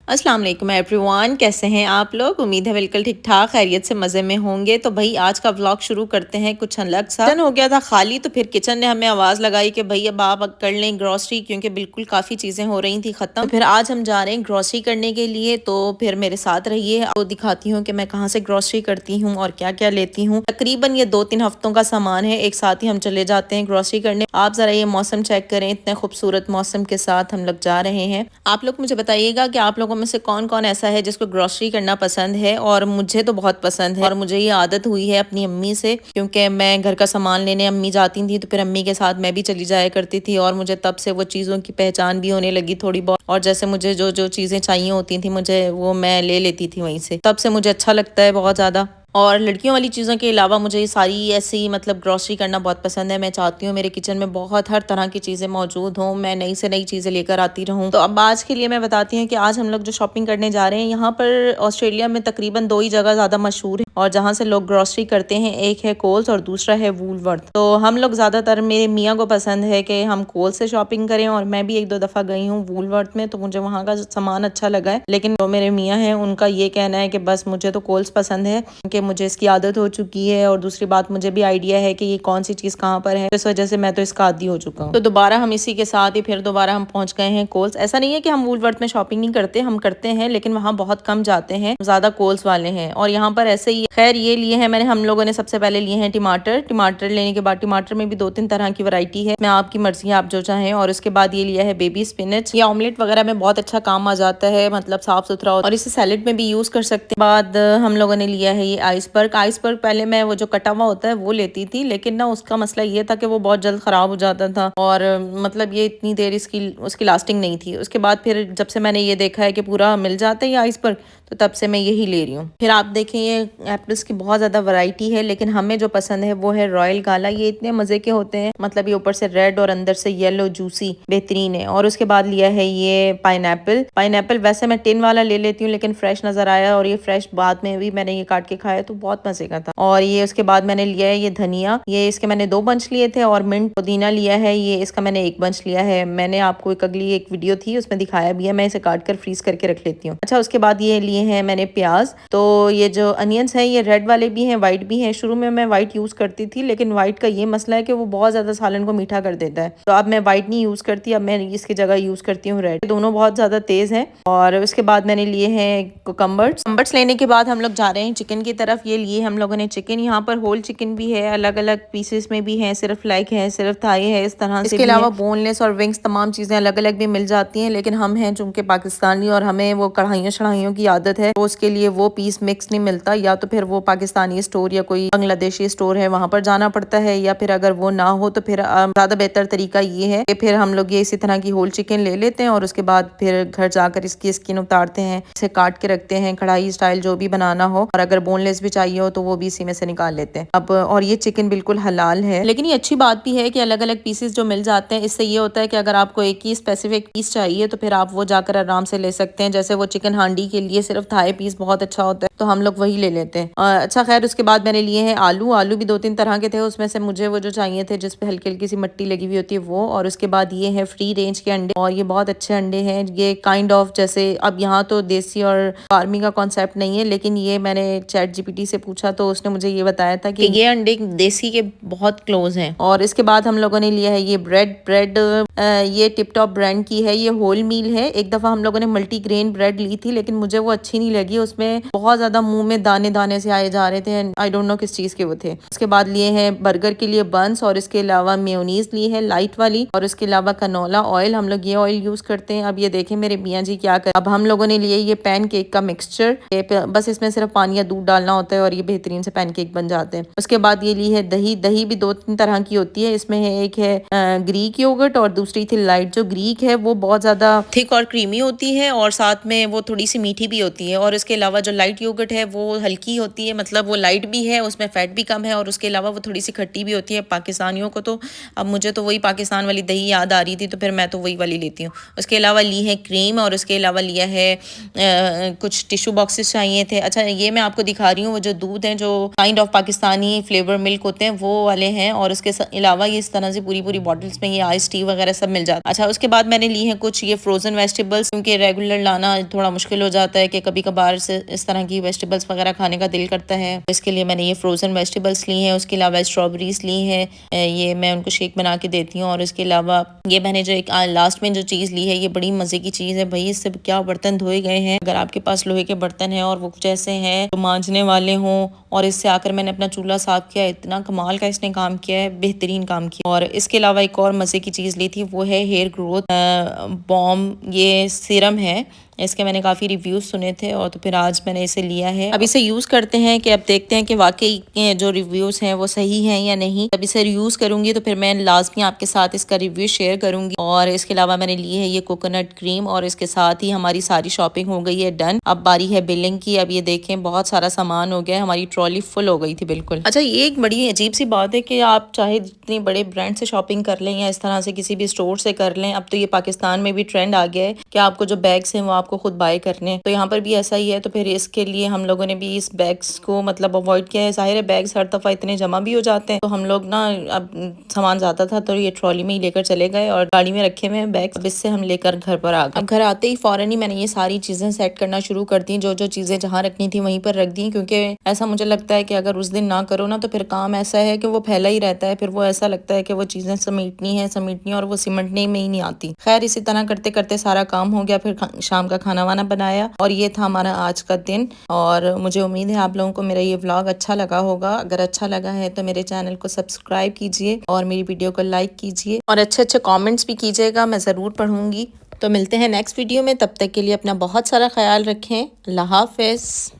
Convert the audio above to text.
अस्सलाम वालेकुम एवरीवन, कैसे हैं आप लोग। उम्मीद है बिल्कुल ठीक ठाक खैरियत से मज़े में होंगे। तो भाई आज का व्लॉग शुरू करते हैं कुछ अलग सा। किचन हो गया था खाली, तो फिर किचन ने हमें आवाज़ लगाई कि भाई अब आप कर लें ग्रॉसरी, क्योंकि बिल्कुल काफ़ी चीज़ें हो रही थी ख़त्म। तो फिर आज हम जा रहे हैं ग्रॉसरी करने के लिए, तो फिर मेरे साथ रहिए, आपको दिखाती हूँ कि मैं कहाँ से ग्रॉसरी करती हूँ और क्या क्या लेती हूँ। तकरीबन ये 2-3 हफ्तों का सामान है, एक साथ ही हम चले जाते हैं ग्रॉसरी करने। आप ज़रा ये मौसम चेक करें, इतने खूबसूरत मौसम के साथ हम लोग जा रहे हैं। आप लोग मुझे बताइएगा कि आप लोगों में से कौन कौन ऐसा है जिसको ग्रोसरी करना पसंद है। और मुझे तो बहुत पसंद है, और मुझे ये आदत हुई है अपनी अम्मी से, क्योंकि मैं घर का सामान लेने अम्मी जाती थी तो फिर अम्मी के साथ मैं भी चली जाया करती थी, और मुझे तब से वो चीज़ों की पहचान भी होने लगी थोड़ी बहुत। और जैसे मुझे जो जो चीज़ें चाहिए होती थी मुझे वो मैं ले लेती थी वहीं से, तब से मुझे अच्छा लगता है बहुत ज़्यादा। और लड़कियों वाली चीज़ों के अलावा मुझे ये सारी ऐसी मतलब ग्रॉसरी करना बहुत पसंद है। मैं चाहती हूँ मेरे किचन में बहुत हर तरह की चीज़ें मौजूद हों, मैं नई से नई चीज़ें लेकर आती रहूँ। तो अब आज के लिए मैं बताती हूँ कि आज हम लोग जो शॉपिंग करने जा रहे हैं, यहाँ पर ऑस्ट्रेलिया में तकरीबन 2 ही जगह ज़्यादा मशहूर है और जहाँ से लोग ग्रॉसरी करते हैं, एक है कोल्स और दूसरा है वूलवर्थ। तो हम लोग ज़्यादातर, मेरे मियाँ को पसंद है कि हम कोल्स से शॉपिंग करें, और मैं भी 1-2 दफ़ा गई हूँ वूलवर्थ में, तो मुझे वहाँ का सामान अच्छा लगा है। लेकिन जो मेरे मियाँ हैं उनका ये कहना है कि बस मुझे तो कोल्स पसंद है, क्योंकि मुझे इसकी आदत हो चुकी है, और दूसरी बात मुझे भी आइडिया है कि ये कौन सी चीज़ कहाँ पर है, इस वजह से मैं तो इसका आदी हो चुका हूँ। तो दोबारा हम इसी के साथ ही फिर दोबारा हम पहुंच गए हैं कोल्स। ऐसा नहीं है कि हम वूलवर्थ में शॉपिंग नहीं करते, हम करते हैं, लेकिन वहाँ बहुत कम जाते हैं, ज्यादा कोल्स वाले हैं। और यहाँ पर ऐसे ही खैर ये लिए हैं मैंने, हम लोगों ने सबसे पहले लिए हैं टमाटर। टमाटर लेने के बाद टमाटर में भी 2-3 तरह की वैरायटी है, मैं आपकी मर्जी है, आप जो चाहें। और उसके बाद ये लिया है बेबी स्पिनच, ये ऑमलेट वगैरह में बहुत अच्छा काम आ जाता है, मतलब साफ सुथरा, और इसे सैलेड में भी यूज कर सकते हैं। बाद हम लोगों ने लिया है ये आइसबर्ग। आइसबर्ग पहले मैं वो जो कटा हुआ होता है वो लेती थी, लेकिन ना उसका मसला ये था कि वो बहुत जल्द खराब हो जाता था, और मतलब ये इतनी देर उसकी लास्टिंग नहीं थी। उसके बाद फिर जब से मैंने ये देखा है कि पूरा मिल जाता है ये आइसबर्ग, तो तब से मैं यही ले रही हूँ। फिर आप देखें ये एप्पल्स की बहुत ज्यादा वैरायटी है, लेकिन हमें जो पसंद है वो है रॉयल गाला। ये इतने मजे के होते हैं, मतलब ये ऊपर से रेड और अंदर से येलो जूसी, बेहतरीन है। और उसके बाद लिया है ये पाइनएप्पल। पाइनएप्पल वैसे मैं टिन वाला ले लेती हूँ, लेकिन फ्रेश नजर आया, और ये फ्रेश बाद में भी मैंने ये काट के खाया तो बहुत मजे का था। और ये उसके बाद मैंने लिया है ये धनिया, ये इसके मैंने 2 बंच लिए थे। और मिंट पुदीना लिया है, ये इसका मैंने 1 बंच लिया है। मैंने आपको एक अगली एक वीडियो थी उसमें दिखाया भी है, मैं इसे काट कर फ्रीज करके रख लेती हूँ। अच्छा, उसके बाद ये लिए हैं मैंने प्याज। तो ये जो अनियंस है ये रेड वाले भी हैं, व्हाइट भी हैं। शुरू में मैं व्हाइट यूज करती थी, लेकिन व्हाइट का ये मसला है कि वो बहुत ज्यादा सालन को मीठा कर देता है, तो अब मैं व्हाइट नहीं यूज करती, अब मैं इसकी जगह यूज करती हूँ रेड। दोनों बहुत ज्यादा तेज है। और उसके बाद मैंने लिए हैं कुकम्बर्स लेने के बाद हम लोग जा रहे हैं चिकन की तरफ। ये लिए हम लोगों ने चिकन, यहाँ पर होल चिकन भी है, अलग अलग पीसेस में भी है, सिर्फ लेग है, सिर्फ थाई है, इस तरह से। इसके अलावा बोनलेस और विंग्स तमाम चीजें अलग अलग भी मिल जाती हैं, लेकिन हम हैं चूंकि पाकिस्तानी और हमें वो कढ़ाइयों शढ़ाइयों की आदत है, तो उसके लिए वो पीस मिक्स नहीं मिलता, या तो फिर वो पाकिस्तानी स्टोर या कोई बांग्लादेशी स्टोर है वहां पर जाना पड़ता है, या फिर अगर वो ना हो तो फिर ज्यादा बेहतर तरीका ये है कि फिर हम लोग ये इसी तरह की होल चिकन ले लेते हैं, और उसके बाद फिर घर जाकर इसकी स्किन उतारते हैं, इसे काट के रखते हैं, कढ़ाई स्टाइल जो भी बनाना हो, और अगर बोनलेस भी चाहिए हो तो वो भी इसी में से निकाल लेते हैं। अब और ये चिकन बिल्कुल हलाल है, लेकिन ये अच्छी बात भी है कि अलग अलग पीसेस जो मिल जाते हैं, इससे ये होता है कि अगर आपको एक ही स्पेसिफिक पीस चाहिए तो फिर आप वो जाकर आराम से ले सकते हैं। जैसे वो चिकन हांडी के लिए सिर्फ थाई पीस बहुत अच्छा होता है, तो हम लोग वही ले लेते हैं। अच्छा खैर, उसके बाद मैंने लिए हैं आलू। आलू भी 2-3 तरह के थे, उसमें से मुझे वो जो चाहिए थे जिसपे हल्की हल्की सी मट्टी लगी हुई होती है वो। और उसके बाद ये है फ्री रेंज के अंडे, और ये बहुत अच्छे अंडे हैं। ये काइंड ऑफ जैसे, अब यहाँ तो देसी और फार्मिंग का कॉन्सेप्ट नहीं है, लेकिन ये मैंने चैट जीपीटी से पूछा तो उसने मुझे ये बताया था कि ये अंडे देसी के बहुत क्लोज हैं। और इसके बाद हम लोगों ने लिया है ये ब्रेड। ये टिप टॉप ब्रांड की है, ये होल मील है। एक दफा हम लोगों ने मल्टीग्रेन ब्रेड ली थी, लेकिन मुझे वो अच्छी नहीं लगी, उसमें बहुत ज्यादा मुंह में दाने दाने से आए जा रहे थे, आई डोंट नो किस चीज के वो थे। उसके बाद लिए हैं बर्गर के लिए बंस, और इसके अलावा मेयोनीज ली है लाइट वाली, और उसके अलावा कनोला ऑयल, हम लोग ये ऑयल यूज करते हैं। अब ये देखें मेरे मियाँ जी क्या कर, अब हम लोगों ने लिए ये पैन केक का मिक्सचर, बस इसमें सिर्फ पानी या दूध डालना होता है और ये बेहतरीन से पैनकेक बन जाते हैं। उसके बाद ये ली है दही। दही भी 2-3 तरह की होती है, इसमें है एक है ग्रीक योगर्ट, और दूसरी थी लाइट। जो ग्रीक है वो बहुत ज्यादा थिक और क्रीमी होती है, और साथ में वो थोड़ी सी मीठी भी होती होती है। और इसके अलावा जो लाइट योगर्ट है वो हल्की होती है, मतलब वो लाइट भी है, उसमें फ़ैट भी कम है और उसके अलावा वो थोड़ी सी खट्टी भी होती है। पाकिस्तानियों को तो अब मुझे तो वही पाकिस्तान वाली दही याद आ रही थी, तो फिर मैं तो वही वाली लेती हूँ। उसके अलावा ली है क्रीम और उसके अलावा लिया है कुछ टिश्यू बॉक्सेस चाहिए थे। अच्छा, ये मैं आपको दिखा रही हूँ वो जो दूध है जो kind of Pakistani flavour milk होते हैं वो वाले हैं। और उसके अलावा ये इस तरह से पूरी पूरी बॉटल्स में ये आइस टी वगैरह सब मिल जाता है। अच्छा, उसके बाद मैंने ली है कुछ ये फ्रोजन वेजिटेबल्स, क्योंकि रेगुलर लाना थोड़ा मुश्किल हो जाता है कि कभी कभार से इस तरह की वेजिटेबल्स वगैरह खाने का दिल करता है। इसके लिए मैंने ये फ्रोजन वेजिटेबल्स ली हैं। उसके अलावा स्ट्रॉबेरीज ली हैं, ये मैं उनको शेक बना के देती हूँ। और उसके अलावा ये मैंने जो एक लास्ट में जो चीज़ ली है ये बड़ी मज़े की चीज़ है भाई। इससे क्या बर्तन धोए गए हैं। अगर आपके पास लोहे के बर्तन हैं और वो कुछ ऐसे हैं जो मांजने वाले हों और इससे आकर मैंने अपना चूल्हा साफ किया, इतना कमाल का इसने काम किया है, बेहतरीन काम किया। और इसके अलावा एक और मज़े की चीज़ ली थी, वो है हेयर ग्रोथ बॉम, ये सीरम है। इसके मैंने काफ़ी रिव्यूज़ सुने थे और तो फिर आज मैंने इसे लिया है। अब इसे यूज़ करते हैं कि अब देखते हैं कि वाकई जो रिव्यूज़ हैं वो सही हैं या नहीं। अब इसे यूज़ करूँगी तो फिर मैं लाजमी आपके साथ इसका रिव्यू शेयर करूँगी। और इसके अलावा मैंने ली है ये कोकोनट क्रीम और इसके साथ ही हमारी सारी शॉपिंग हो गई है डन। अब बारी है बिलिंग की। अब ये देखें बहुत सारा सामान हो गया, हमारी ट्रॉली फुल हो गई थी बिल्कुल। अच्छा, ये एक बड़ी अजीब सी बात है कि आप चाहे जितने बड़े ब्रांड से शॉपिंग कर लें या इस तरह से किसी भी स्टोर से कर लें, अब तो ये पाकिस्तान में भी ट्रेंड आ गया है कि आपको जो बैग्स हैं वो आपको खुद बाय करने हैं। तो यहाँ पर भी ऐसा ही है। तो फिर इसके लिए हम लोगों ने भी इस बैग्स को मतलब अवॉइड किया है। जाहिर है बैग्स हर दफ़ा इतने जमा भी हो जाते हैं, तो हम लोग ना अब सामान ज़्यादा था तो ये ट्रॉली में ही लेकर चले गए और गाड़ी में रखे हुए हैं बैग्स। अब इससे हम लेकर घर पर आ गए। अब घर आते ही फ़ौरन ही मैंने ये सारी चीज़ें सेट करना शुरू कर दी, जो जो चीज़ें जहाँ रखनी थी वहीं पर रख दी, क्योंकि ऐसा मुझे लगता है कि अगर उस दिन ना करो ना तो फिर काम ऐसा है कि वो फैला ही रहता है। फिर वो ऐसा लगता है कि वो चीज़ें समेटनी और वो सिमटने में ही नहीं आती। खैर, इसी तरह करते करते सारा काम हो गया। फिर शाम का खाना वाना बनाया और ये था हमारा आज का दिन। और मुझे उम्मीद है आप लोगों को मेरा ये व्लॉग अच्छा लगा होगा। अगर अच्छा लगा है तो मेरे चैनल को सब्सक्राइब कीजिए और मेरी वीडियो को लाइक कीजिए और अच्छे अच्छे कमेंट्स भी कीजिएगा, मैं ज़रूर पढ़ूंगी। तो मिलते हैं नेक्स्ट वीडियो में, तब तक के लिए अपना बहुत सारा ख्याल रखें। अल्लाह हाफ़िज़।